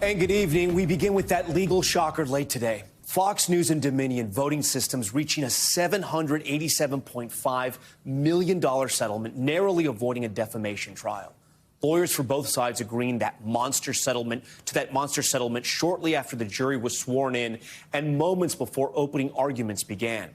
And good evening. We begin with that legal shocker late today. Fox News and Dominion voting systems reaching a $787.5 million settlement, narrowly avoiding a defamation trial. Lawyers for both sides agreeing to that monster settlement shortly after the jury was sworn in and moments before opening arguments began.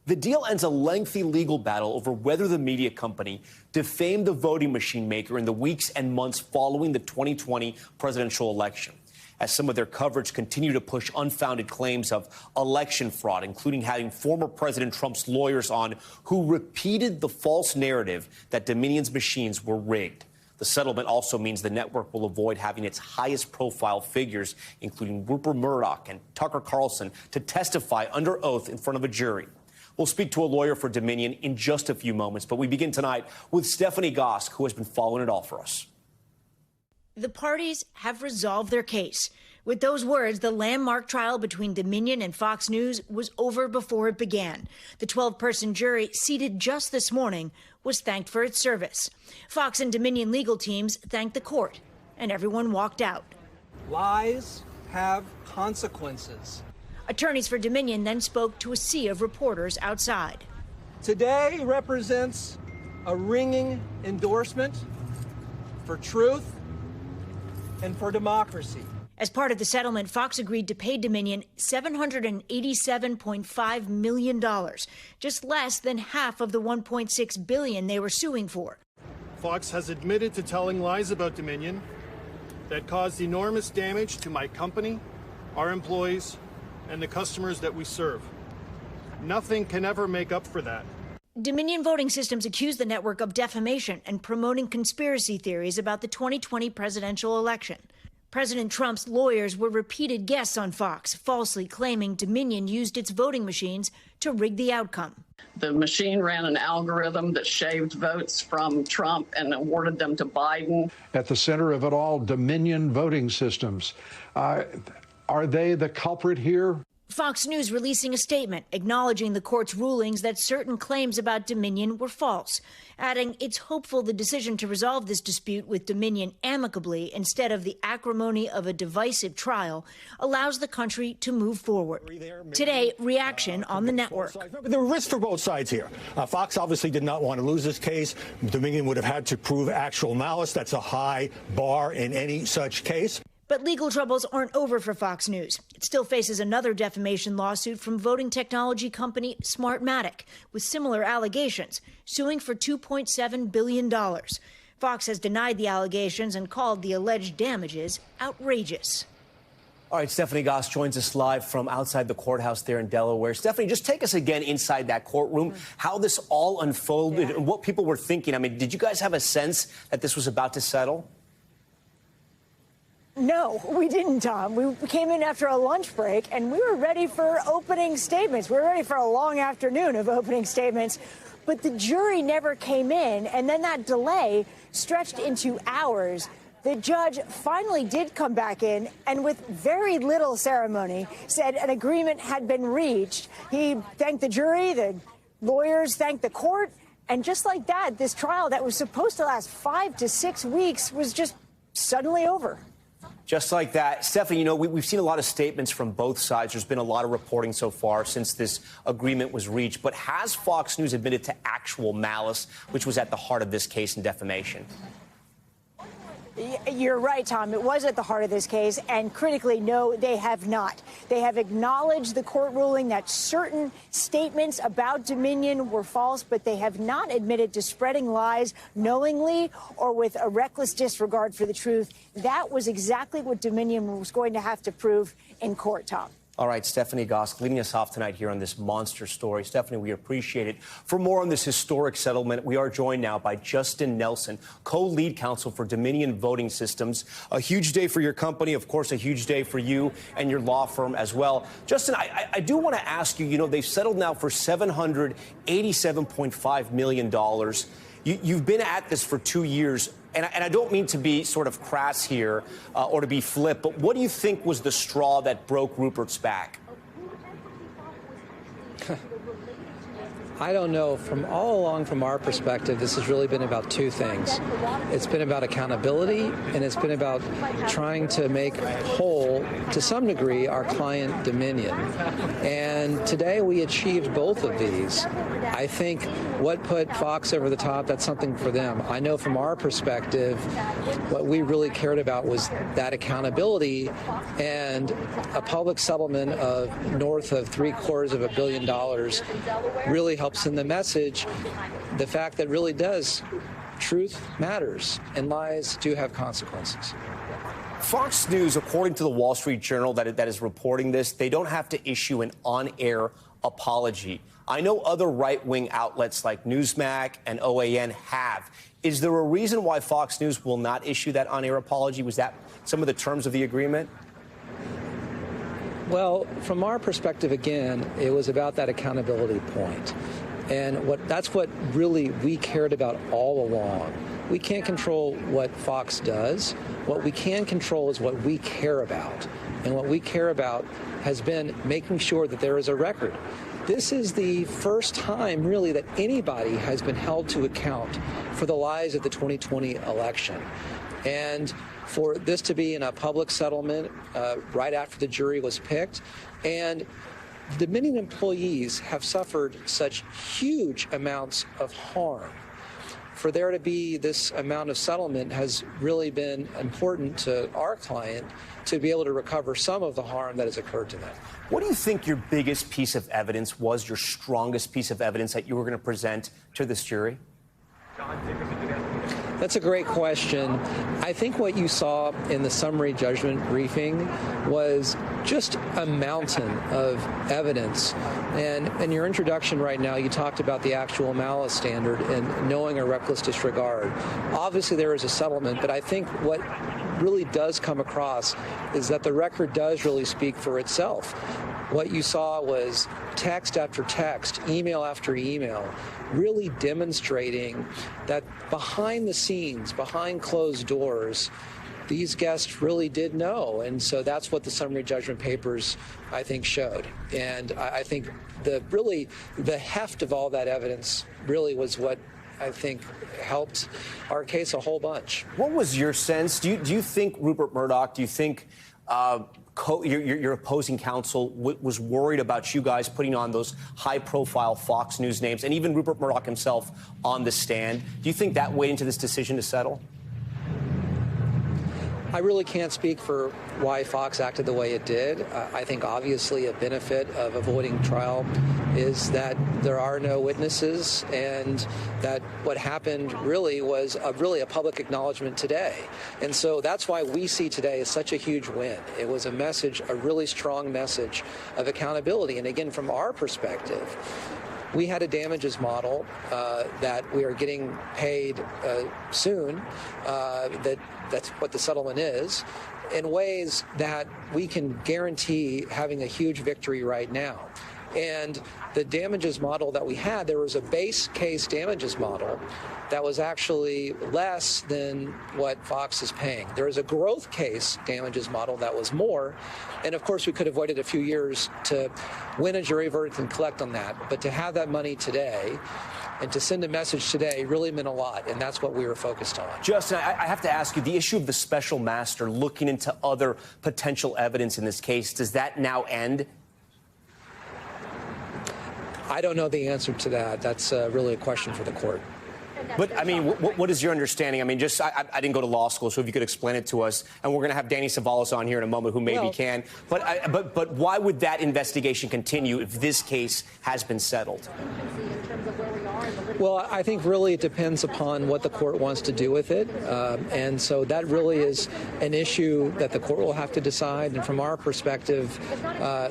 The deal ends a lengthy legal battle over whether the media company defamed the voting machine maker in the weeks and months following the 2020 presidential election, as some of their coverage continue to push unfounded claims of election fraud, including having former President Trump's lawyers on who repeated the false narrative that Dominion's machines were rigged. The settlement also means the network will avoid having its highest profile figures, including Rupert Murdoch and Tucker Carlson, to testify under oath in front of a jury. We'll speak to a lawyer for Dominion in just a few moments, but we begin tonight with Stephanie Gosk, who has been following it all for us. The parties have resolved their case. With those words, the landmark trial between Dominion and Fox News was over before it began. The 12-person jury, seated just this morning, was thanked for its service. Fox and Dominion legal teams thanked the court, and everyone walked out. Lies have consequences. Attorneys for Dominion then spoke to a sea of reporters outside. Today represents a ringing endorsement for truth and for democracy. As part of the settlement, Fox agreed to pay Dominion $787.5 million, just less than half of the $1.6 billion they were suing for. Fox has admitted to telling lies about Dominion that caused enormous damage to my company, our employees, and the customers that we serve. Nothing can ever make up for that. Dominion Voting Systems accused the network of defamation and promoting conspiracy theories about the 2020 presidential election. President Trump's lawyers were repeated guests on Fox, falsely claiming Dominion used its voting machines to rig the outcome. The machine ran an algorithm that shaved votes from Trump and awarded them to Biden. At the center of it all, Dominion Voting Systems. Are they the culprit here? Fox News releasing a statement acknowledging the court's rulings that certain claims about Dominion were false, adding it's hopeful the decision to resolve this dispute with Dominion amicably instead of the acrimony of a divisive trial allows the country to move forward. Today, reaction on the network. There were risks for both sides here. Fox obviously did not want to lose this case. Dominion would have had to prove actual malice. That's a high bar in any such case. But legal troubles aren't over for Fox News. It still faces another defamation lawsuit from voting technology company Smartmatic with similar allegations, suing for $2.7 billion. Fox has denied the allegations and called the alleged damages outrageous. All right, Stephanie Goss joins us live from outside the courthouse there in Delaware. Stephanie, just take us again inside that courtroom, how this all unfolded and what people were thinking. I mean, did you guys have a sense that this was about to settle? No, we didn't, Tom. We came in after a lunch break, and we were ready for opening statements. We were ready for a long afternoon of opening statements. But the jury never came in, and then that delay stretched into hours. The judge finally did come back in, and with very little ceremony, said an agreement had been reached. He thanked the jury, the lawyers thanked the court, and just like that, this trial that was supposed to last 5 to 6 weeks was just suddenly over. Just like that. Stephanie, you know, we've seen a lot of statements from both sides. There's been a lot of reporting so far since this agreement was reached. But has Fox News admitted to actual malice, which was at the heart of this case in defamation? You're right, Tom. It was at the heart of this case. And critically, no, they have not. They have acknowledged the court ruling that certain statements about Dominion were false, but they have not admitted to spreading lies knowingly or with a reckless disregard for the truth. That was exactly what Dominion was going to have to prove in court, Tom. All right, Stephanie Gosk leading us off tonight here on this monster story. Stephanie, we appreciate it. For more on this historic settlement, we are joined now by Justin Nelson, co-lead counsel for Dominion Voting Systems. A huge day for your company, of course, a huge day for you and your law firm as well. Justin, I do want to ask you, you know, they've settled now for $787.5 million. You've been at this for 2 years. And I don't mean to be sort of crass here or to be flip, but what do you think was the straw that broke Rupert's back? I don't know. From all along, from our perspective, this has really been about two things. It's been about accountability, and it's been about trying to make whole, to some degree, our client Dominion. And today we achieved both of these. I think what put Fox over the top, that's something for them. I know from our perspective, what we really cared about was that accountability, and a public settlement of north of $750 million really helps send the message, the fact that really does, truth matters and lies do have consequences. Fox News, according to the Wall Street Journal that is reporting this, they don't have to issue an on-air apology. I know other right-wing outlets like Newsmax and OAN have. Is there a reason why Fox News will not issue that on-air apology? Was that some of the terms of the agreement? Well, from our perspective, again, it was about that accountability point. And that's what really we cared about all along. We can't control what Fox does. What we can control is what we care about. And what we care about has been making sure that there is a record. This is the first time, really, that anybody has been held to account for the lies of the 2020 election. And for this to be in a public settlement right after the jury was picked, and Dominion employees have suffered such huge amounts of harm. For there to be this amount of settlement has really been important to our client to be able to recover some of the harm that has occurred to them. What do you think your biggest piece of evidence was, your strongest piece of evidence that you were going to present to this jury? That's a great question. I think what you saw in the summary judgment briefing was just a mountain of evidence. And in your introduction right now, you talked about the actual malice standard and knowing a reckless disregard. Obviously, there is a settlement, but I think what really does come across is that the record does really speak for itself. What you saw was text after text, email after email, really demonstrating that behind the scenes, behind closed doors, these guests really did know. And so that's what the summary judgment papers, I think, showed. And I think the heft of all that evidence really was what I think helped our case a whole bunch. What was your sense? Do you think Rupert Murdoch, do you think your opposing counsel was worried about you guys putting on those high-profile Fox News names, and even Rupert Murdoch himself on the stand? Do you think that weighed into this decision to settle? I really can't speak for why Fox acted the way it did. I think obviously a benefit of avoiding trial is that there are no witnesses, and that what happened really was a public acknowledgement today. And so that's why we see today as such a huge win. It was a message, a really strong message of accountability. And again, from our perspective, we had a damages model that we are getting paid soon, that's what the settlement is, in ways that we can guarantee having a huge victory right now. And the damages model that we had, there was a base case damages model that was actually less than what Fox is paying. There is a growth case damages model that was more. And of course, we could have waited a few years to win a jury verdict and collect on that. But to have that money today and to send a message today really meant a lot. And that's what we were focused on. Justin, I have to ask you, the issue of the special master looking into other potential evidence in this case, does that now end? I don't know the answer to that. That's really a question for the court. But, I mean, what is your understanding? I mean, I didn't go to law school, so if you could explain it to us. And we're going to have Danny Savalas on here in a moment, who maybe can. But why would that investigation continue if this case has been settled? Well, I think really it depends upon what the court wants to do with it. And so that really is an issue that the court will have to decide. And from our perspective,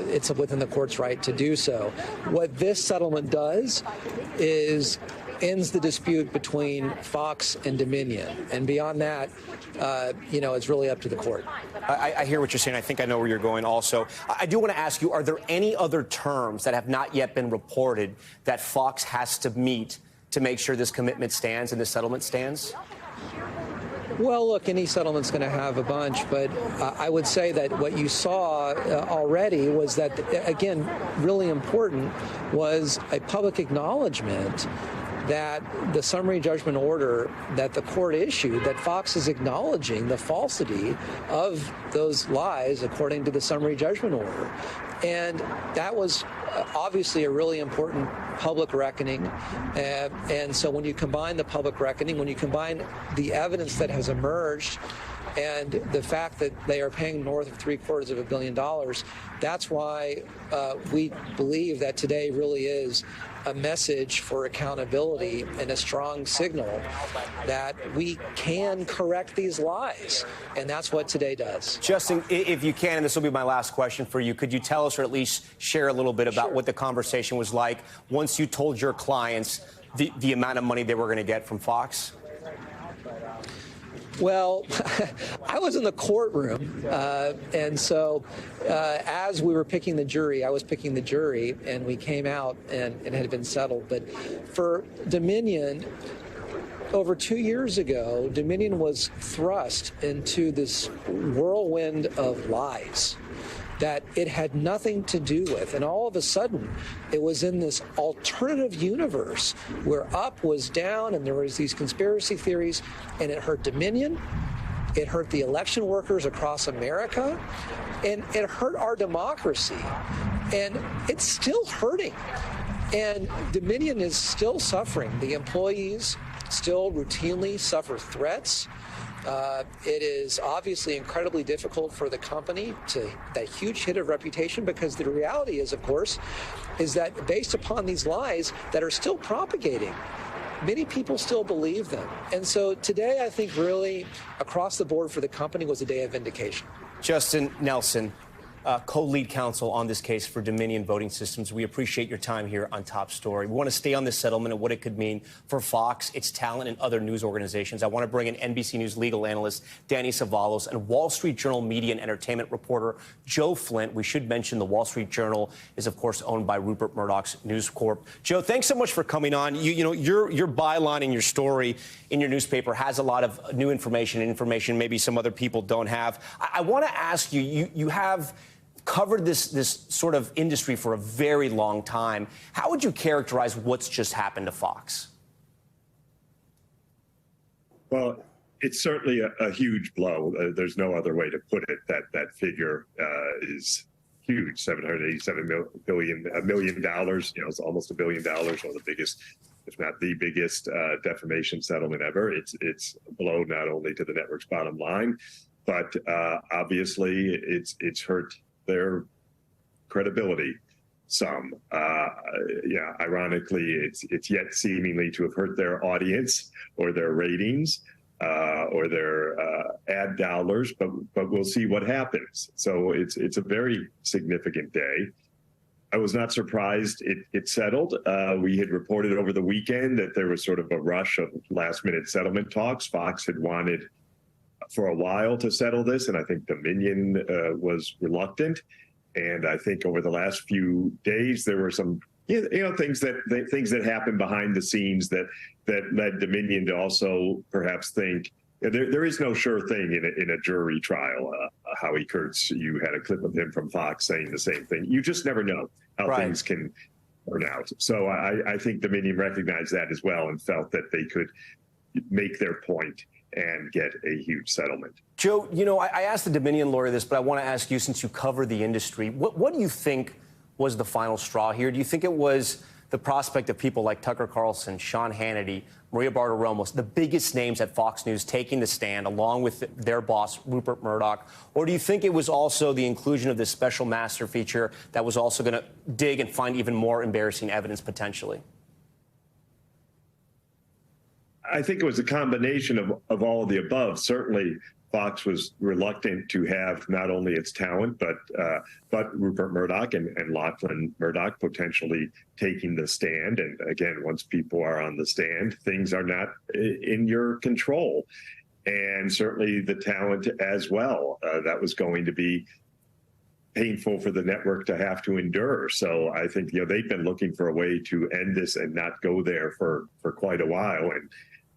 it's within the court's right to do so. What this settlement does is ends the dispute between Fox and Dominion. And beyond that, it's really up to the court. I hear what you're saying. I think I know where you're going also. I do want to ask you, are there any other terms that have not yet been reported that Fox has to meet to make sure this commitment stands and this settlement stands? Well, look, any settlement's going to have a bunch, but I would say that what you saw already was that, again, really important was a public acknowledgement that the summary judgment order that the court issued, that Fox is acknowledging the falsity of those lies according to the summary judgment order. And that was obviously a really important public reckoning. And so when you combine the public reckoning, when you combine the evidence that has emerged and the fact that they are paying north of $750 million, that's why we believe that today really is a message for accountability and a strong signal that we can correct these lies. And that's what today does. Justin, if you can, and this will be my last question for you, could you tell us or at least share a little bit about what the conversation was like once you told your clients the amount of money they were going to get from Fox? Well, I was in the courtroom, and so as we were picking the jury, I was picking the jury, and we came out, and it had been settled. But for Dominion, over 2 years ago, Dominion was thrust into this whirlwind of lies that it had nothing to do with. And all of a sudden, it was in this alternative universe where up was down and there was these conspiracy theories, and it hurt Dominion, it hurt the election workers across America, and it hurt our democracy. And it's still hurting. And Dominion is still suffering. The employees still routinely suffer threats. It is obviously incredibly difficult for the company to that huge hit of reputation, because the reality is, of course, is that based upon these lies that are still propagating, many people still believe them. And so today, I think really across the board for the company was a day of vindication. Justin Nelson, co-lead counsel on this case for Dominion Voting Systems. We appreciate your time here on Top Story. We want to stay on this settlement and what it could mean for Fox, its talent, and other news organizations. I want to bring in NBC News legal analyst Danny Savalos and Wall Street Journal media and entertainment reporter Joe Flint. We should mention the Wall Street Journal is, of course, owned by Rupert Murdoch's News Corp. Joe, thanks so much for coming on. You know, your byline and your story in your newspaper has a lot of new information maybe some other people don't have. I want to ask you, you have covered this sort of industry for a very long time. How would you characterize what's just happened to Fox? Well, it's certainly a huge blow. There's no other way to put it. That figure is huge, $787 million. You know, it's almost $1 billion. One of the biggest, if not the biggest, defamation settlement ever. It's a blow not only to the network's bottom line, but obviously it's hurt their credibility some. Ironically, it's yet seemingly to have hurt their audience or their ratings or their ad dollars, but we'll see what happens. So it's a very significant day. I was not surprised it settled. We had reported over the weekend that there was sort of a rush of last-minute settlement talks. Fox had wanted for a while to settle this, and I think Dominion was reluctant. And I think over the last few days there were some things that happened behind the scenes that led Dominion to also perhaps think there is no sure thing in a jury trial. Howie Kurtz, you had a clip of him from Fox saying the same thing. You just never know how things can turn out. So I think Dominion recognized that as well and felt that they could make their point and get a huge settlement. Joe, you know, I asked the Dominion lawyer this, but I want to ask you, since you cover the industry, what do you think was the final straw here? Do you think it was the prospect of people like Tucker Carlson, Sean Hannity, Maria Bartiromo, the biggest names at Fox News taking the stand along with their boss, Rupert Murdoch? Or do you think it was also the inclusion of this special master feature that was also going to dig and find even more embarrassing evidence potentially? I think it was a combination of all of the above. Certainly, Fox was reluctant to have not only its talent, but Rupert Murdoch and Lachlan Murdoch potentially taking the stand. And again, once people are on the stand, things are not in your control. And certainly the talent as well. That was going to be painful for the network to have to endure. So I think, they've been looking for a way to end this and not go there for quite a while. And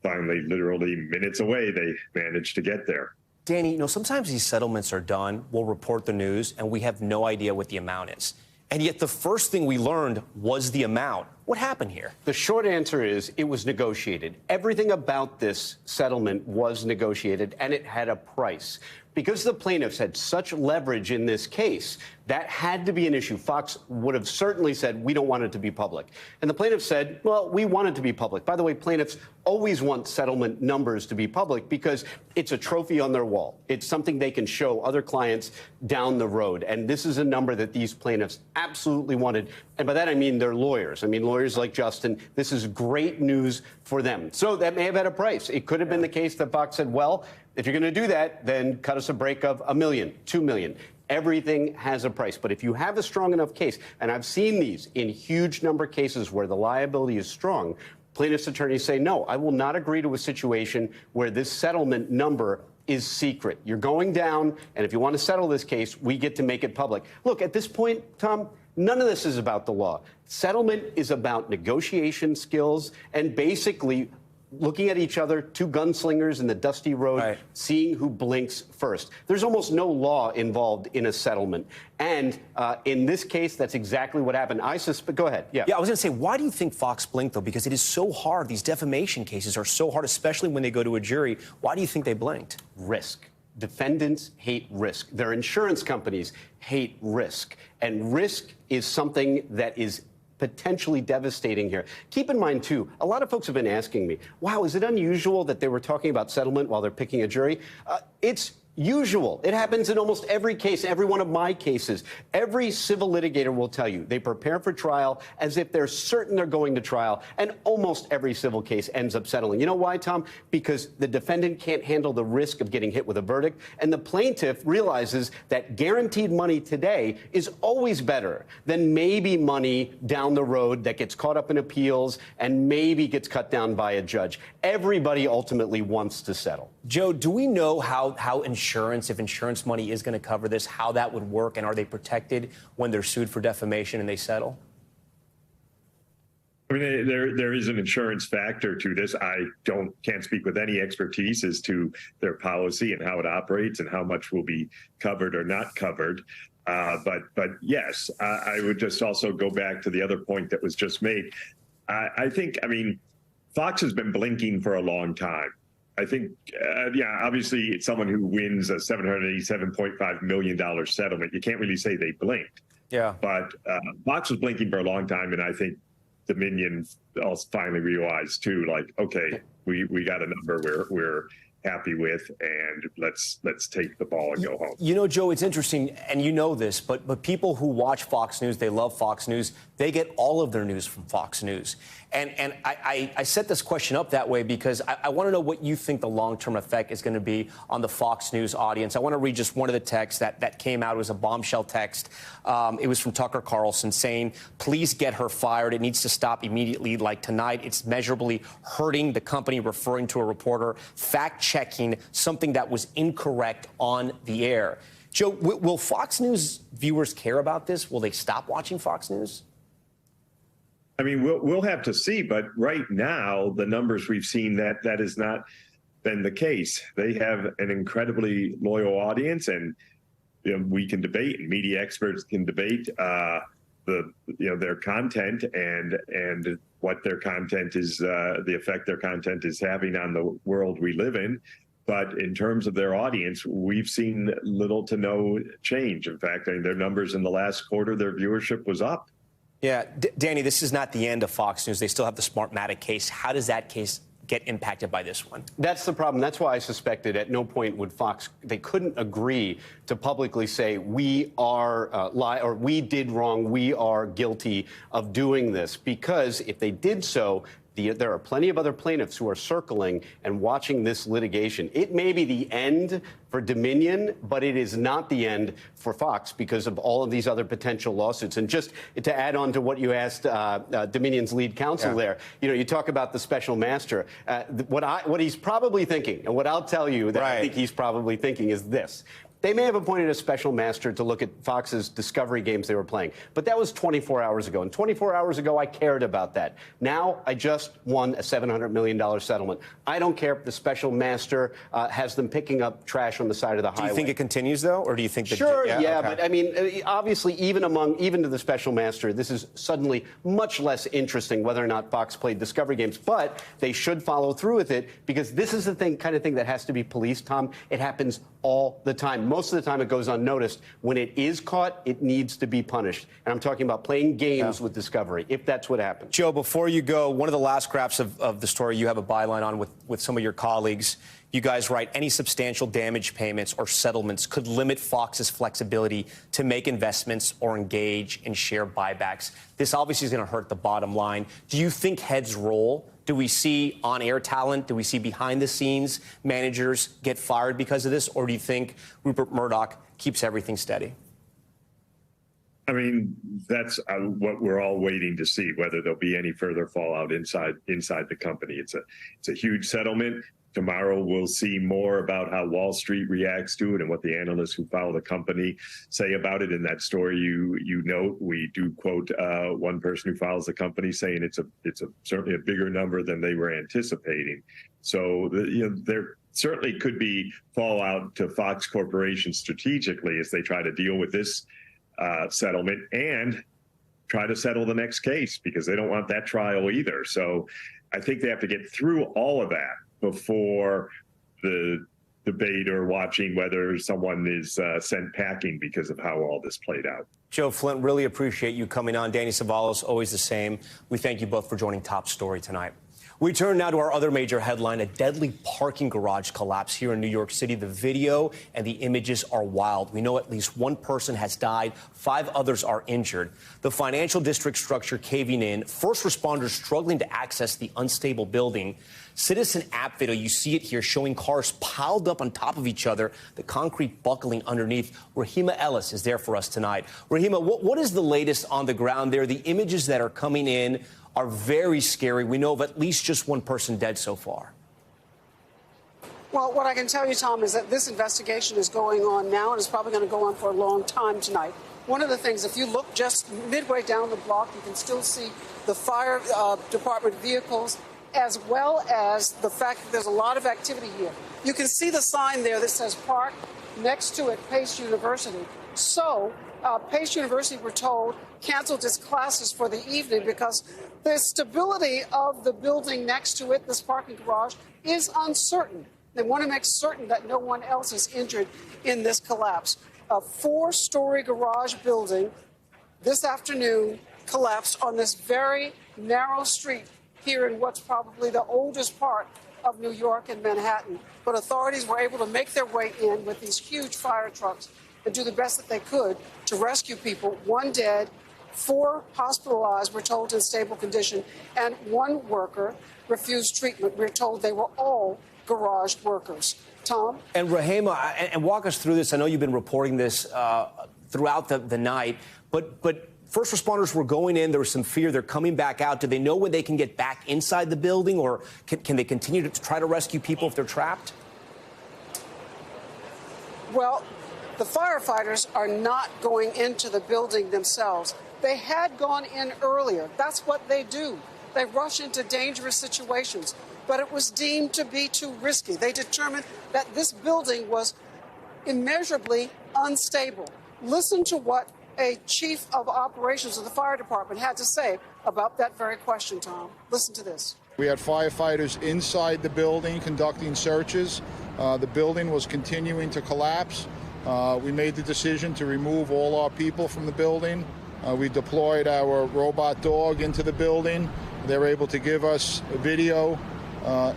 finally, literally minutes away, they managed to get there. Danny, sometimes these settlements are done, we'll report the news, and we have no idea what the amount is. And yet the first thing we learned was the amount. What happened here? The short answer is it was negotiated. Everything about this settlement was negotiated, and it had a price. Because the plaintiffs had such leverage in this case, that had to be an issue. Fox would have certainly said, we don't want it to be public. And the plaintiffs said, well, we want it to be public. By the way, plaintiffs always want settlement numbers to be public because it's a trophy on their wall. It's something they can show other clients down the road. And this is a number that these plaintiffs absolutely wanted. And by that, I mean their lawyers. I mean, lawyers like Justin, this is great news for them. So that may have had a price. It could have been the case that Fox said, well, if you're going to do that, then cut us a break of $1 million, $2 million. Everything has a price. But if you have a strong enough case, and I've seen these in huge number of cases where the liability is strong, plaintiffs' attorneys say, no, I will not agree to a situation where this settlement number is secret. You're going down, and if you want to settle this case, we get to make it public. Look, at this point, Tom, none of this is about the law. Settlement is about negotiation skills and basically looking at each other, two gunslingers in the dusty road, right, seeing who blinks first. There's almost no law involved in a settlement. And in this case, that's exactly what happened. Go ahead. Yeah, I was going to say, why do you think Fox blinked, though? Because it is so hard. These defamation cases are so hard, especially when they go to a jury. Why do you think they blinked? Risk. Defendants hate risk. Their insurance companies hate risk. And risk is something that is potentially devastating here. Keep in mind, too, a lot of folks have been asking me, wow, is it unusual that they were talking about settlement while they're picking a jury? It's usual. It happens in almost every case, every one of my cases. Every civil litigator will tell you they prepare for trial as if they're certain they're going to trial, and almost every civil case ends up settling. You know why, Tom? Because the defendant can't handle the risk of getting hit with a verdict, and the plaintiff realizes that guaranteed money today is always better than maybe money down the road that gets caught up in appeals and maybe gets cut down by a judge. Everybody ultimately wants to settle. Joe, do we know how if insurance money is going to cover this, how that would work, and are they protected when they're sued for defamation and they settle? I mean, there is an insurance factor to this. I can't speak with any expertise as to their policy and how it operates and how much will be covered or not covered. But yes, I would just also go back to the other point that was just made. I think, Fox has been blinking for a long time. I think, obviously, it's someone who wins a $787.5 million settlement. You can't really say they blinked. Yeah. But Fox was blinking for a long time, and I think Dominion also finally realized, too, like, okay, we got a number we're happy with, and let's take the ball and go home. You know, Joe, it's interesting, and you know this, but people who watch Fox News, they love Fox News, they get all of their news from Fox News. And I set this question up that way because I want to know what you think the long-term effect is going to be on the Fox News audience. I want to read just one of the texts that came out. It was a bombshell text. It was from Tucker Carlson saying, please get her fired. It needs to stop immediately. Like tonight, it's measurably hurting the company, referring to a reporter fact-checking something that was incorrect on the air. Joe, will Fox News viewers care about this? Will they stop watching Fox News? I mean, we'll have to see. But right now, the numbers we've seen, that has not been the case. They have an incredibly loyal audience, and we can debate, and media experts can debate their content and what their content is, the effect their content is having on the world we live in. But in terms of their audience, we've seen little to no change. In fact, their numbers in the last quarter, their viewership was up. Yeah, Danny, this is not the end of Fox News. They still have the Smartmatic case. How does that case get impacted by this one? That's the problem. That's why I suspected at no point would Fox, they couldn't agree to publicly say we are or we did wrong, we are guilty of doing this, because if they did so, there are plenty of other plaintiffs who are circling and watching this litigation. It may be the end for Dominion, but it is not the end for Fox because of all of these other potential lawsuits. And just to add on to what you asked Dominion's lead counsel there, you talk about the special master. What he's probably thinking, and what I'll tell you that I think he's probably thinking is this. They may have appointed a special master to look at Fox's Discovery games they were playing, but that was 24 hours ago. And 24 hours ago, I cared about that. Now, I just won a $700 million settlement. I don't care if the special master has them picking up trash on the side of the highway. Do you think it continues, though, or do you think that... Sure, yeah, okay. But I mean, obviously, even to the special master, this is suddenly much less interesting whether or not Fox played Discovery games. But they should follow through with it, because this is the kind of thing that has to be policed, Tom. It happens all the time. Most of the time it goes unnoticed. When it is caught, it needs to be punished. And I'm talking about playing games with Discovery, if that's what happens. Joe, before you go, one of the last graphs of the story, you have a byline on with some of your colleagues. You guys write, any substantial damage payments or settlements could limit Fox's flexibility to make investments or engage in share buybacks. This obviously is going to hurt the bottom line. Do you think heads roll? Do we see on-air talent? Do we see behind-the-scenes managers get fired because of this? Or do you think Rupert Murdoch keeps everything steady? I mean, that's what we're all waiting to see, whether there'll be any further fallout inside the company. It's a huge settlement. Tomorrow we'll see more about how Wall Street reacts to it and what the analysts who follow the company say about it. In that story, you note, we do quote one person who follows the company saying it's certainly a bigger number than they were anticipating. So there certainly could be fallout to Fox Corporation strategically as they try to deal with this settlement and try to settle the next case, because they don't want that trial either. So I think they have to get through all of that before the debate or watching whether someone is sent packing because of how all this played out. Joe Flint, really appreciate you coming on. Danny Savalos, always the same. We thank you both for joining Top Story tonight. We turn now to our other major headline, a deadly parking garage collapse here in New York City. The video and the images are wild. We know at least one person has died. 5 others are injured. The financial district structure caving in, first responders struggling to access the unstable building. Citizen app video, you see it here, showing cars piled up on top of each other, the concrete buckling underneath. Rahima Ellis is there for us tonight. Rahima, what is the latest on the ground there? The images that are coming in are very scary. We know of at least just one person dead so far. Well, what I can tell you, Tom, is that this investigation is going on now, and it's probably going to go on for a long time tonight. One of the things, if you look just midway down the block, you can still see the fire department vehicles, as well as the fact that there's a lot of activity here. You can see the sign there that says park, next to it Pace University. So Pace University, we're told, canceled its classes for the evening because the stability of the building next to it, this parking garage, is uncertain. They want to make certain that no one else is injured in this collapse. A 4-story garage building this afternoon collapsed on this very narrow street here in what's probably the oldest part of New York and Manhattan. But authorities were able to make their way in with these huge fire trucks and do the best that they could to rescue people. 1 dead, 4 hospitalized, we're told, in stable condition, and 1 worker refused treatment. We're told they were all garage workers. Tom? And Rahima, and walk us through this. I know you've been reporting this throughout the night, but first responders were going in. There was some fear. They're coming back out. Do they know when they can get back inside the building, or can they continue to try to rescue people if they're trapped? Well, the firefighters are not going into the building themselves. They had gone in earlier. That's what they do. They rush into dangerous situations. But it was deemed to be too risky. They determined that this building was immeasurably unstable. Listen to what a chief of operations of the fire department had to say about that very question, Tom. Listen to this. We had firefighters inside the building conducting searches. The building was continuing to collapse. We made the decision to remove all our people from the building. We deployed our robot dog into the building. They were able to give us a video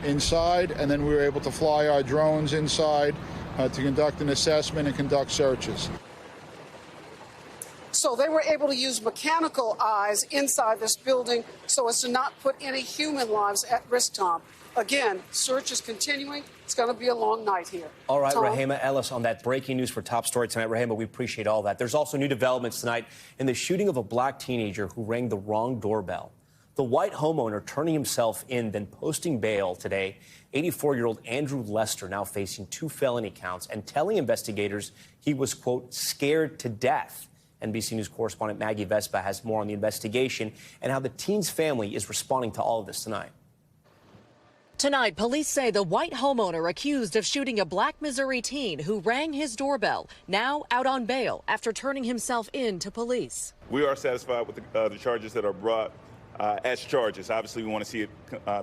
inside, and then we were able to fly our drones inside to conduct an assessment and conduct searches. So they were able to use mechanical eyes inside this building so as to not put any human lives at risk, Tom. Again, search is continuing. It's going to be a long night here. All right, Tom? Rahima Ellis on that breaking news for Top Story tonight. Rahima, we appreciate all that. There's also new developments tonight in the shooting of a black teenager who rang the wrong doorbell. The white homeowner turning himself in, then posting bail today. 84-year-old Andrew Lester now facing 2 felony counts and telling investigators he was, quote, scared to death. NBC News correspondent Maggie Vespa has more on the investigation and how the teen's family is responding to all of this tonight. Tonight, police say the white homeowner accused of shooting a Black Missouri teen who rang his doorbell, now out on bail after turning himself in to police. We are satisfied with the charges that are brought as charges. Obviously, we want to see it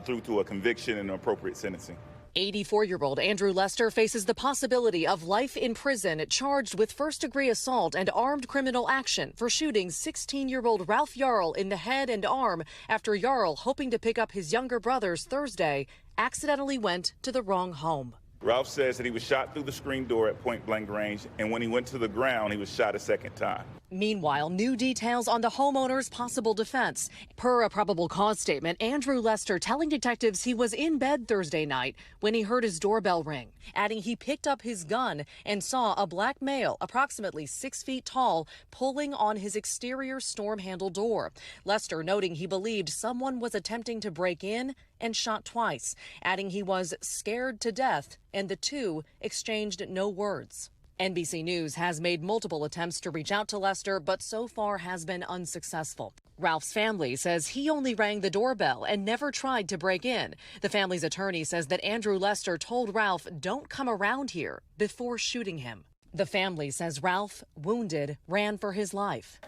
through to a conviction and appropriate sentencing. 84-year-old Andrew Lester faces the possibility of life in prison, charged with first-degree assault and armed criminal action for shooting 16-year-old Ralph Yarl in the head and arm after Yarl, hoping to pick up his younger brothers Thursday, accidentally went to the wrong home. Ralph says that he was shot through the screen door at point-blank range, and when he went to the ground, he was shot a second time. Meanwhile, new details on the homeowner's possible defense. Per a probable cause statement, Andrew Lester telling detectives he was in bed Thursday night when he heard his doorbell ring, adding he picked up his gun and saw a black male, approximately 6 feet tall, pulling on his exterior storm handle door. Lester noting he believed someone was attempting to break in and shot twice, adding he was scared to death, and the two exchanged no words. NBC News has made multiple attempts to reach out to Lester, but so far has been unsuccessful. Ralph's family says he only rang the doorbell and never tried to break in. The family's attorney says that Andrew Lester told Ralph, "Don't come around here," before shooting him. The family says Ralph, wounded, ran for his life.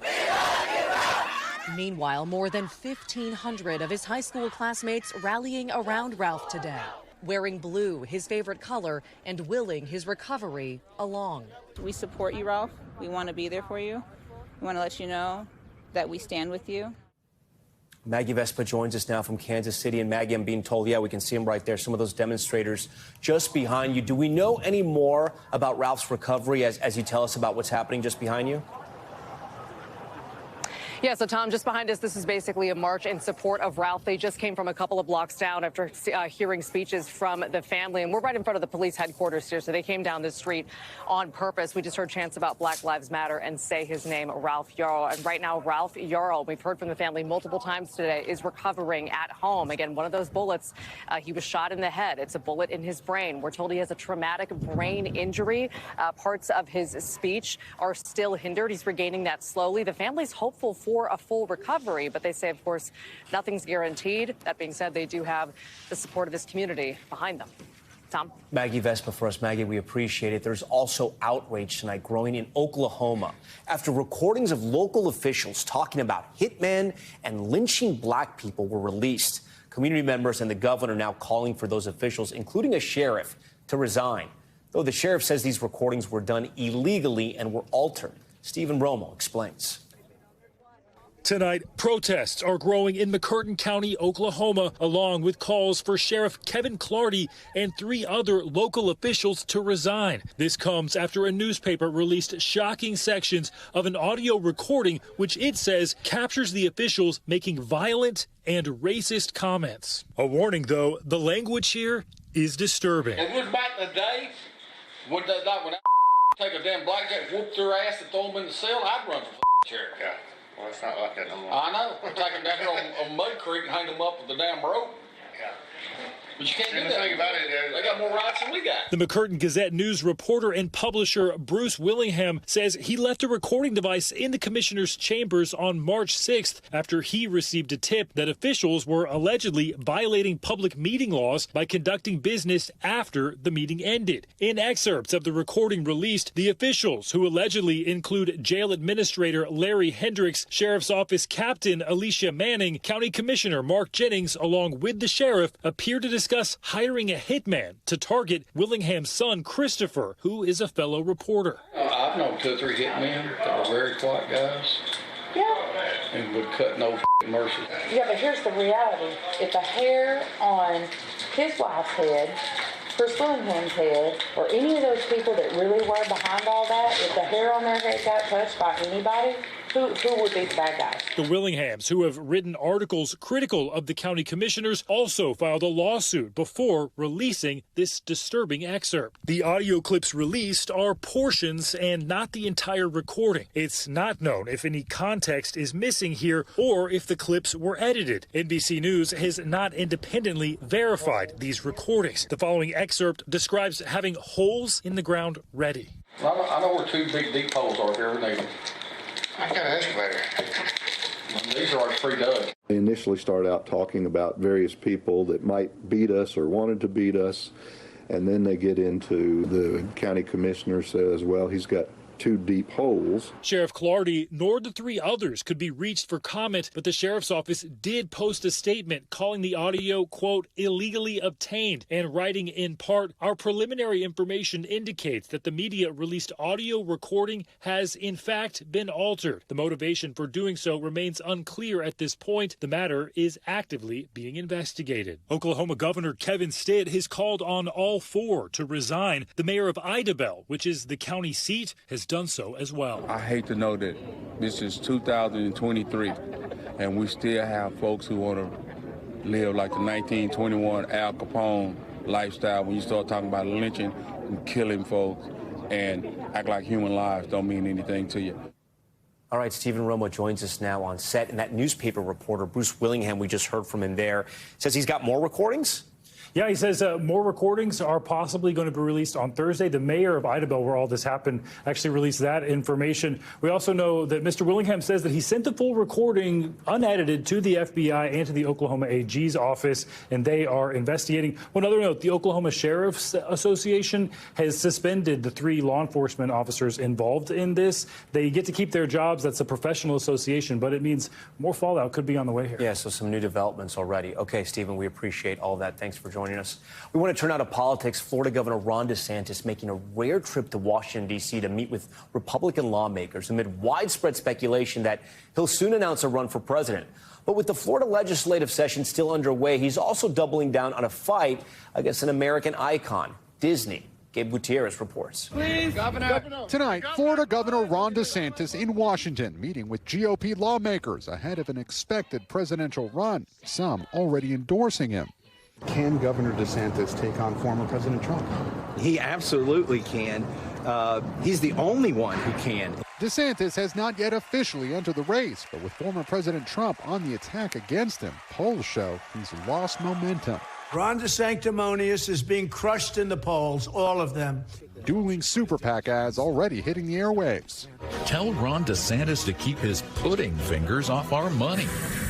Meanwhile, more than 1,500 of his high school classmates rallying around Ralph today, wearing blue, his favorite color, and willing his recovery along. We support you, Ralph. We want to be there for you. We want to let you know that we stand with you. Maggie Vespa joins us now from Kansas City. And Maggie, I'm being told, yeah, we can see him right there, some of those demonstrators just behind you. Do we know any more about Ralph's recovery as you tell us about what's happening just behind you? Yeah, so Tom, just behind us, this is basically a march in support of Ralph. They just came from a couple of blocks down after hearing speeches from the family. And we're right in front of the police headquarters here, so they came down this street on purpose. We just heard chants about Black Lives Matter and say his name, Ralph Yarl. And right now, Ralph Yarl, we've heard from the family multiple times today, is recovering at home. Again, one of those bullets, he was shot in the head. It's a bullet in his brain. We're told he has a traumatic brain injury. Parts of his speech are still hindered. He's regaining that slowly. The family's hopeful for a full recovery, but they say, of course, nothing's guaranteed. That being said, they do have the support of this community behind them. Tom? Maggie Vespa for us. Maggie, we appreciate it. There's also outrage tonight growing in Oklahoma after recordings of local officials talking about Hitman and lynching black people were released. Community members and the governor now calling for those officials, including a sheriff, to resign. Though the sheriff says these recordings were done illegally and were altered. Stephen Romo explains. Tonight, protests are growing in McCurtain County, Oklahoma, along with calls for Sheriff Kevin Clardy and 3 other local officials to resign. This comes after a newspaper released shocking sections of an audio recording which it says captures the officials making violent and racist comments. A warning, though, the language here is disturbing. It was back in the day when they when take a damn blackjack, whoop their ass and throw them in the cell, I'd run for sheriff. Yeah. Well, it's not like that no more. I know. We'll take them down here on Mud Creek and hang them up with the damn rope. Yeah. But you can't do that. The thing about it, they got more rights than we got. The McCurtain Gazette News reporter and publisher Bruce Willingham says he left a recording device in the commissioner's chambers on March 6th after he received a tip that officials were allegedly violating public meeting laws by conducting business after the meeting ended. In excerpts of the recording released, the officials, who allegedly include jail administrator Larry Hendricks, sheriff's office captain Alicia Manning, county commissioner Mark Jennings, along with the sheriff, appear to discuss hiring a hitman to target Willingham's son, Christopher, who is a fellow reporter. I've known 2 or 3 hitmen that were very quiet guys. Yeah. And would cut no mercy. Yeah, but here's the reality. If a hair on his wife's head, Chris Willingham's head, or any of those people that really were behind all that, if the hair on their head got touched by anybody, who would be the bad guys? The Willinghams, who have written articles critical of the county commissioners, also filed a lawsuit before releasing this disturbing excerpt. The audio clips released are portions and not the entire recording. It's not known if any context is missing here or if the clips were edited. NBC News has not independently verified these recordings. The following excerpt describes having holes in the ground ready. I know where two big deep holes are here. I got an excavator. These are like pre-dug. They initially started out talking about various people that might beat us or wanted to beat us, and then they get into the county commissioner says, well, he's got two deep holes. Sheriff Clardy nor the three others could be reached for comment, but the sheriff's office did post a statement calling the audio, quote, illegally obtained, and writing in part, our preliminary information indicates that the media released audio recording has in fact been altered. The motivation for doing so remains unclear at this point. The matter is actively being investigated. Oklahoma Governor Kevin Stitt has called on all four to resign. The mayor of Idabel, which is the county seat, has done so as well. I hate to know that this is 2023 and we still have folks who want to live like the 1921 Al Capone lifestyle when you start talking about lynching and killing folks and act like human lives don't mean anything to you. All right, Stephen Romo joins us now on set. And that newspaper reporter, Bruce Willingham, we just heard from him there, says he's got more recordings? Yeah, he says more recordings are possibly going to be released on Thursday. The mayor of Idabel, where all this happened, actually released that information. We also know that Mr. Willingham says that he sent the full recording unedited to the FBI and to the Oklahoma AG's office, and they are investigating. One other note, the Oklahoma Sheriff's Association has suspended the 3 law enforcement officers involved in this. They get to keep their jobs. That's a professional association, but it means more fallout could be on the way here. Yeah, so some new developments already. Okay, Stephen, we appreciate all that. Thanks for joining us. We want to turn out of politics. Florida Governor Ron DeSantis making a rare trip to Washington, D.C. to meet with Republican lawmakers amid widespread speculation that he'll soon announce a run for president. But with the Florida legislative session still underway, he's also doubling down on a fight against an American icon, Disney. Gabe Gutierrez reports. Please, Governor. Tonight, Florida Governor Ron DeSantis in Washington meeting with GOP lawmakers ahead of an expected presidential run, some already endorsing him. Can Governor DeSantis take on former President Trump? He absolutely can. He's the only one who can. DeSantis has not yet officially entered the race, but with former President Trump on the attack against him, polls show he's lost momentum. Ron DeSanctimonious is being crushed in the polls, all of them. Dueling super PAC ads already hitting the airwaves. Tell Ron DeSantis to keep his pudding fingers off our money.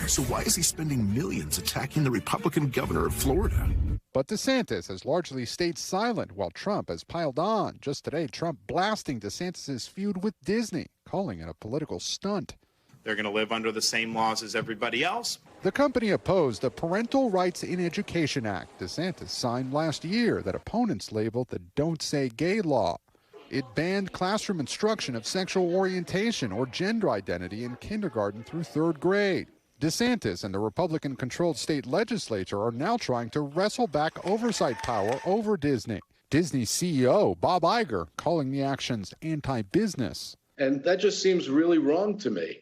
So why is he spending millions attacking the Republican governor of Florida? But DeSantis has largely stayed silent while Trump has piled on. Just today, Trump blasting DeSantis' feud with Disney, calling it a political stunt. They're going to live under the same laws as everybody else. The company opposed the Parental Rights in Education Act DeSantis signed last year that opponents labeled the Don't Say Gay law. It banned classroom instruction of sexual orientation or gender identity in kindergarten through 3rd grade. DeSantis and the Republican-controlled state legislature are now trying to wrestle back oversight power over Disney. Disney CEO Bob Iger calling the actions anti-business. And that just seems really wrong to me.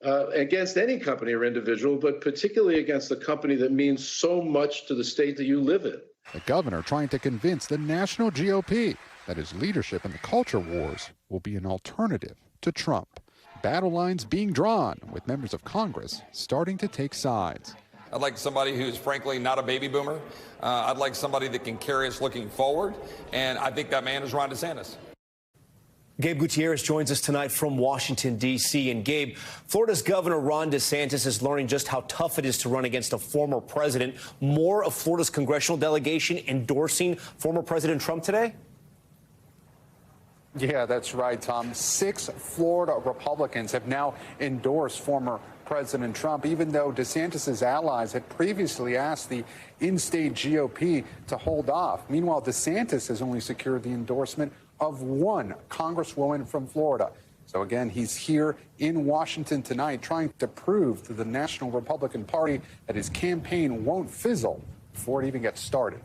Against any company or individual, but particularly against a company that means so much to the state that you live in. The governor trying to convince the national GOP that his leadership in the culture wars will be an alternative to Trump. Battle lines being drawn, with members of Congress starting to take sides. I'd like somebody who's frankly not a baby boomer. I'd like somebody that can carry us looking forward, and I think that man is Ron DeSantis. Gabe Gutierrez joins us tonight from Washington, D.C. And Gabe, Florida's Governor Ron DeSantis is learning just how tough it is to run against a former president. More of Florida's congressional delegation endorsing former President Trump today? Yeah, that's right, Tom. 6 Florida Republicans have now endorsed former President Trump, even though DeSantis' allies had previously asked the in-state GOP to hold off. Meanwhile, DeSantis has only secured the endorsement of 1 Congresswoman from Florida. So again, he's here in Washington tonight trying to prove to the National Republican Party that his campaign won't fizzle before it even gets started.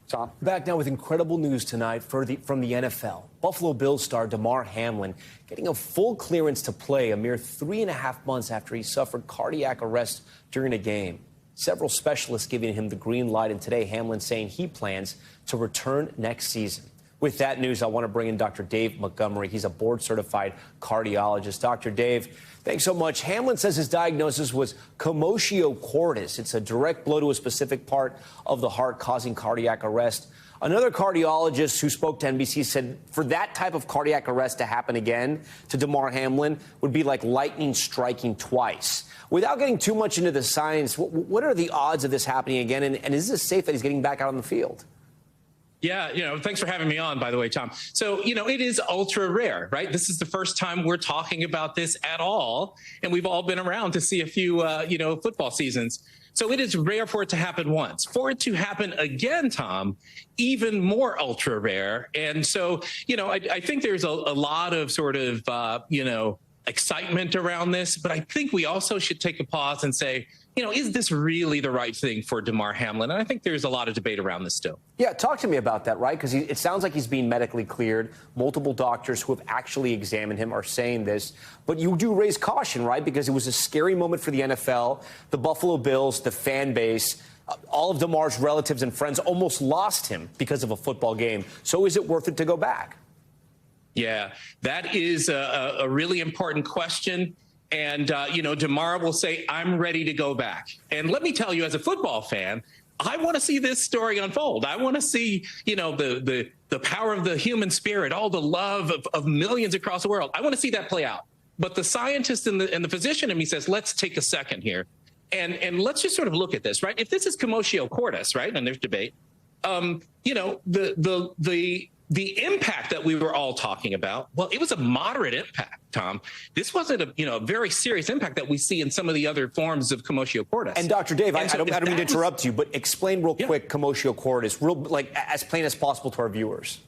Tom? Back now with incredible news tonight from the NFL. Buffalo Bills star Damar Hamlin getting a full clearance to play a mere 3.5 months after he suffered cardiac arrest during a game. Several specialists giving him the green light, and today Hamlin saying he plans to return next season. With that news, I want to bring in Dr. Dave Montgomery. He's a board-certified cardiologist. Dr. Dave, thanks so much. Hamlin says his diagnosis was commotio cordis. It's a direct blow to a specific part of the heart causing cardiac arrest. Another cardiologist who spoke to NBC said for that type of cardiac arrest to happen again to Damar Hamlin would be like lightning striking twice. Without getting too much into the science, what are the odds of this happening again? And is this safe that he's getting back out on the field? Yeah, thanks for having me on, by the way, Tom. So, it is ultra rare, right? This is the first time we're talking about this at all. And we've all been around to see a few, football seasons. So it is rare for it to happen once. For it to happen again, Tom, even more ultra rare. And so, I think there's a lot of sort of, excitement around this. But I think we also should take a pause and say, is this really the right thing for Damar Hamlin? And I think there's a lot of debate around this still. Yeah, talk to me about that, right? Because it sounds like he's being medically cleared. Multiple doctors who have actually examined him are saying this. But you do raise caution, right? Because it was a scary moment for the NFL, the Buffalo Bills, the fan base. All of Damar's relatives and friends almost lost him because of a football game. So is it worth it to go back? Yeah, that is a really important question. And, Damar will say, I'm ready to go back. And let me tell you, as a football fan, I want to see this story unfold. I want to see, the power of the human spirit, all the love of millions across the world. I want to see that play out. But the scientist and the physician in me says, let's take a second here. And let's just sort of look at this, right? If this is commotio cordis, right, and there's debate, the impact that we were all talking about, well, it was a moderate impact, Tom. This wasn't a very serious impact that we see in some of the other forms of commotio cordis. And Dr. Dave, I don't mean to interrupt you, but explain real quick commotio cordis, as plain as possible to our viewers.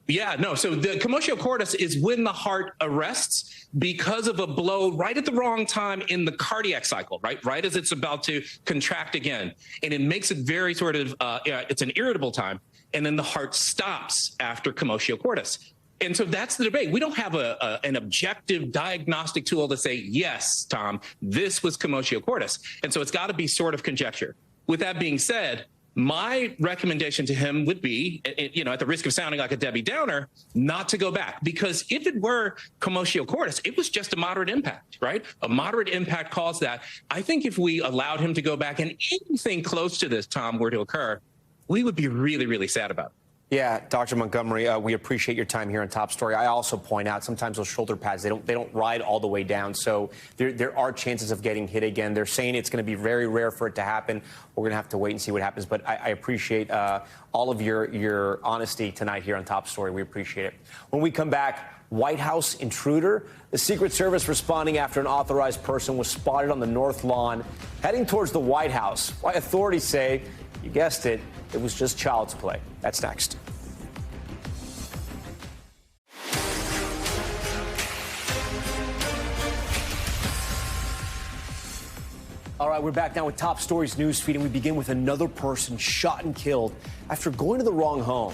Yeah, no. So the commotio cordis is when the heart arrests because of a blow right at the wrong time in the cardiac cycle, right as it's about to contract again. And it makes it very sort of, it's an irritable time. And then the heart stops after commotio cordis. And so that's the debate. We don't have an objective diagnostic tool to say, yes, Tom, this was commotio cordis. And so it's got to be sort of conjecture. With that being said, my recommendation to him would be, at the risk of sounding like a Debbie Downer, not to go back. Because if it were commotio cordis, it was just a moderate impact, right? A moderate impact caused that. I think if we allowed him to go back and anything close to this, Tom, were to occur, we would be really, really sad about it. Yeah, Dr. Montgomery, we appreciate your time here on Top Story. I also point out sometimes those shoulder pads, they don't ride all the way down. So there are chances of getting hit again. They're saying it's going to be very rare for it to happen. We're going to have to wait and see what happens. But I appreciate all of your honesty tonight here on Top Story. We appreciate it. When we come back, White House intruder. The Secret Service responding after an authorized person was spotted on the North Lawn heading towards the White House. Why authorities say, you guessed it, it was just child's play. That's next. All right, we're back now with Top Stories newsfeed, and we begin with another person shot and killed after going to the wrong home.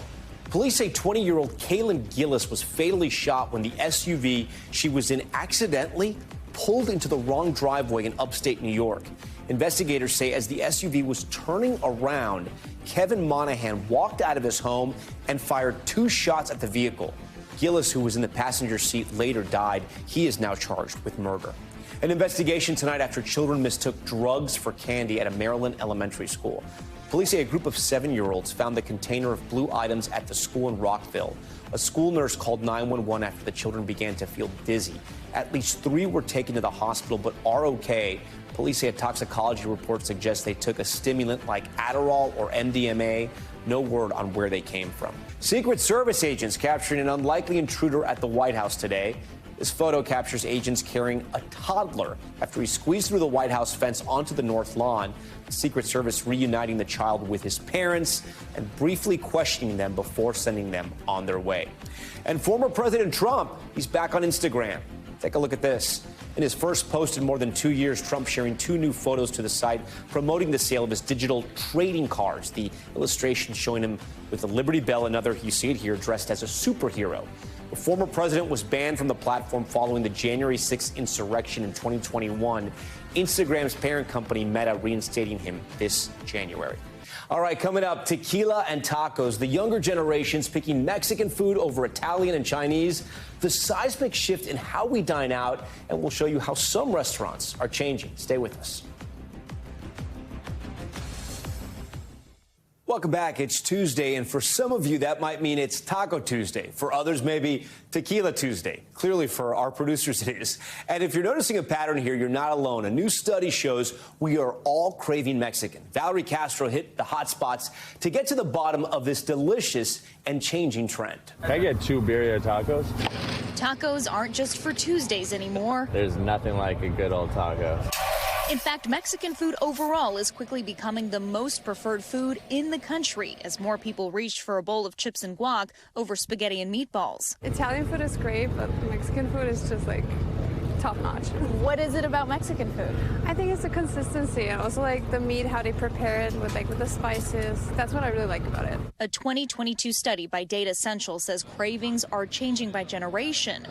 Police say 20-year-old Kaylin Gillis was fatally shot when the SUV she was in accidentally pulled into the wrong driveway in upstate New York. Investigators say as the SUV was turning around, Kevin Monahan walked out of his home and fired 2 shots at the vehicle. Gillis, who was in the passenger seat, later died. He is now charged with murder. An investigation tonight after children mistook drugs for candy at a Maryland elementary school. Police say a group of 7-year-olds found the container of blue items at the school in Rockville. A school nurse called 911 after the children began to feel dizzy. At least 3 were taken to the hospital but are okay. Police say a toxicology report suggests they took a stimulant like Adderall or MDMA. No word on where they came from. Secret Service agents capturing an unlikely intruder at the White House today. This photo captures agents carrying a toddler after he squeezed through the White House fence onto the North Lawn. The Secret Service reuniting the child with his parents and briefly questioning them before sending them on their way. And former President Trump, he's back on Instagram. Take a look at this. In his first post in more than 2 years, Trump sharing 2 new photos to the site promoting the sale of his digital trading cards. The illustration showing him with the Liberty Bell, another, you see it here, dressed as a superhero. The former president was banned from the platform following the January 6th insurrection in 2021. Instagram's parent company, Meta, reinstating him this January. All right, coming up, tequila and tacos. The younger generations picking Mexican food over Italian and Chinese. The seismic shift in how we dine out, and we'll show you how some restaurants are changing. Stay with us. Welcome back. It's Tuesday, and for some of you, that might mean it's Taco Tuesday. For others, maybe Tequila Tuesday. Clearly, for our producers, it is. And if you're noticing a pattern here, you're not alone. A new study shows we are all craving Mexican. Valerie Castro hit the hot spots to get to the bottom of this delicious and changing trend. Can I get 2 birria tacos? Tacos aren't just for Tuesdays anymore. There's nothing like a good old taco. In fact, Mexican food overall is quickly becoming the most preferred food in the country as more people reach for a bowl of chips and guac over spaghetti and meatballs. Italian food is great, but Mexican food is just like top notch. What is it about Mexican food? I think it's the consistency and also like the meat, how they prepare it with the spices. That's what I really like about it. A 2022 study by Data Central says cravings are changing by generation.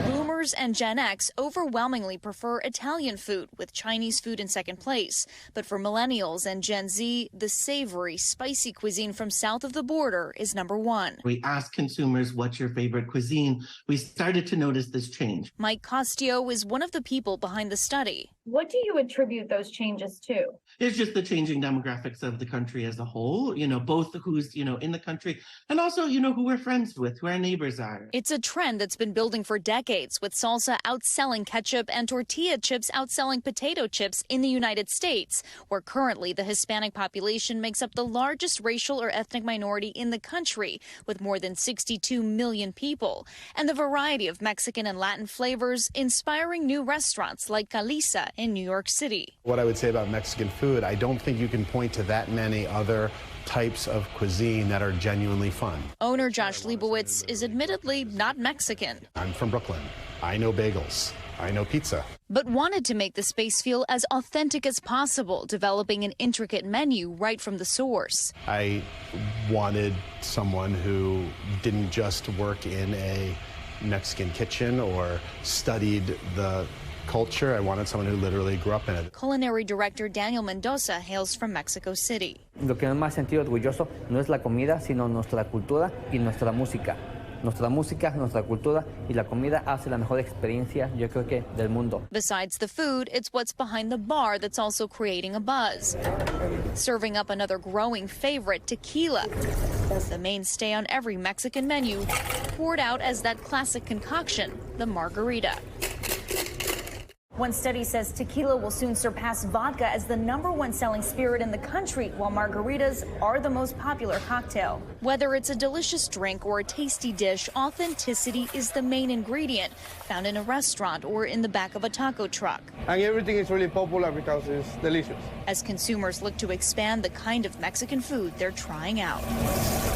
Boomers and Gen X overwhelmingly prefer Italian food, with Chinese food in second place. But for millennials and Gen Z, the savory, spicy cuisine from south of the border is number 1. We asked consumers, what's your favorite cuisine? We started to notice this change. Mike Costio is one of the people behind the study. What do you attribute those changes to? It's just the changing demographics of the country as a whole, both who's, in the country and also, who we're friends with, who our neighbors are. It's a trend that's been building for decades, with salsa outselling ketchup and tortilla chips outselling potato chips in the United States, where currently the Hispanic population makes up the largest racial or ethnic minority in the country, with more than 62 million people. And the variety of Mexican and Latin flavors inspiring new restaurants like Calisa in New York City. What I would say about Mexican food, I don't think you can point to that many other types of cuisine that are genuinely fun. Owner Josh Leibowitz is admittedly not Mexican. I'm from Brooklyn. I know bagels. I know pizza. But wanted to make the space feel as authentic as possible, developing an intricate menu right from the source. I wanted someone who didn't just work in a Mexican kitchen or studied the culture. I wanted someone who literally grew up in it. Culinary director Daniel Mendoza hails from Mexico City. Lo que me ha sentido orgulloso no es la comida, sino nuestra cultura y nuestra música. Nuestra música, nuestra cultura y la comida hace la mejor experiencia, yo creo que, del mundo. Besides the food, it's what's behind the bar that's also creating a buzz. Serving up another growing favorite, tequila. The mainstay on every Mexican menu, poured out as that classic concoction, the margarita. One study says tequila will soon surpass vodka as the #1 selling spirit in the country, while margaritas are the most popular cocktail. Whether it's a delicious drink or a tasty dish, authenticity is the main ingredient, found in a restaurant or in the back of a taco truck. And everything is really popular because it's delicious. As consumers look to expand the kind of Mexican food they're trying out.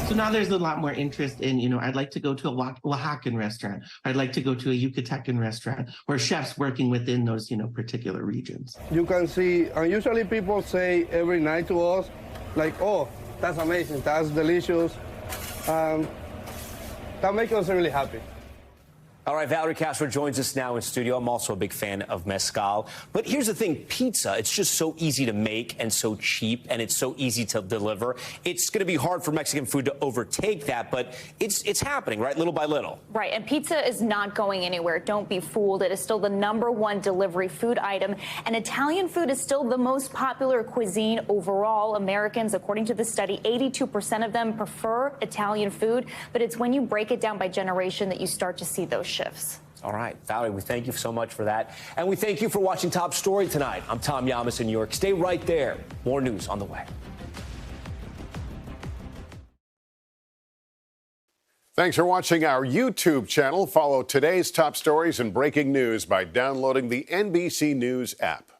So now there's a lot more interest in, I'd like to go to a Oaxacan restaurant. I'd like to go to a Yucatecan restaurant where chefs working within those, particular regions. You can see, and usually people say every night to us, like, oh, that's amazing, that's delicious. That makes us really happy. All right, Valerie Castro joins us now in studio. I'm also a big fan of mezcal. But here's the thing, pizza, it's just so easy to make and so cheap, and it's so easy to deliver. It's going to be hard for Mexican food to overtake that, but it's happening, right, little by little. Right, and pizza is not going anywhere. Don't be fooled. It is still the #1 delivery food item, and Italian food is still the most popular cuisine overall. Americans, according to the study, 82% of them prefer Italian food, but it's when you break it down by generation that you start to see those shifts. All right, Valerie, we thank you so much for that. And we thank you for watching Top Story tonight. I'm Tom Llamas in New York. Stay right there. More news on the way. Thanks for watching our YouTube channel. Follow today's top stories and breaking news by downloading the NBC News app.